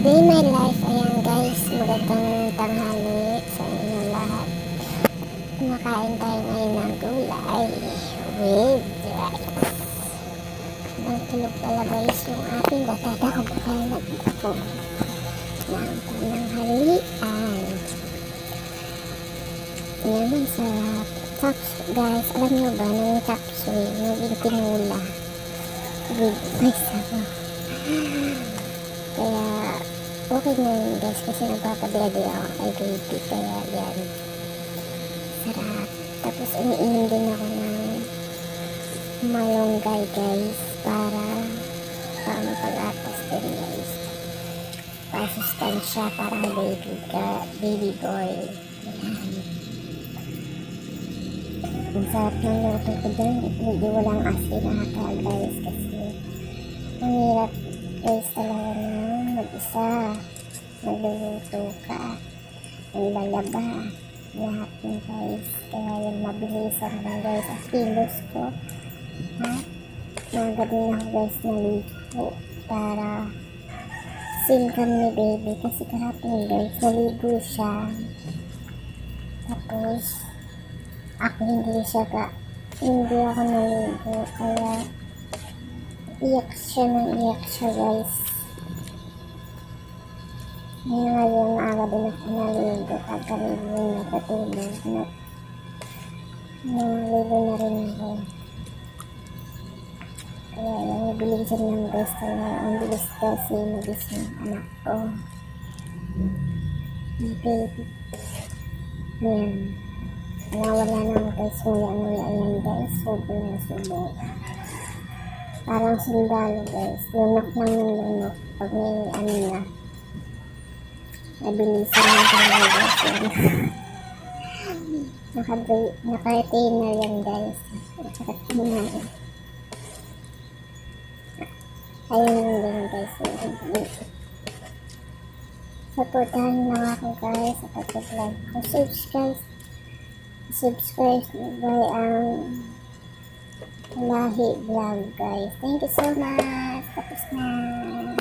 Day my life. Ayan guys, magandang tanghali sa inyong lahat. Kumakain tayo ngayon ng gulay with rice. Nagtulog pala guys yung ating batata kung kaya nagtapo ng pananghalian. Ayan, ang sarap. Guys, alam nyo ba na yung chapsuy, yung tinula with may sabaw. Kaya okay na yun guys, kasi nagpapablado ako kay baby, kaya yan, sarap. Tapos umiinom din ako ng malunggay guys, para pang-pag-atas din guys, pasustansya para baby boy. Yan, ang sarap ng luto ko dyan, hindi walang asin ata guys, kasi ang hirap guys talaga na mag-isa, magluluto ka, maglalaba, lahat ng guys. Kaya yung mabilisan lang guys ang kilos ko, ha? Maga din ako guys naligo para singkan ni baby, kasi kahapon guys naligo siya, tapos ako hindi ako naligo, kaya iyak siya guys. Ngayon maaga din ako naligo, pagkaligo na patulog na naligo na rin ako. Kaya yung nabilisan ng guys, ang bilis kasi nagising anak ko, baby. Ayan, nawala naman guys, nguya ayan guys, subo na subo, parang sundalo guys, lunok lang yung lunok pag may ano na, nabilisan na kami guys. Naka-retainer yan guys, ayun lang din guys. Supportahan lang ako guys sa pag-like ko, subscribe by ang Lahi Vlog guys. Thank you so much. Tapos na.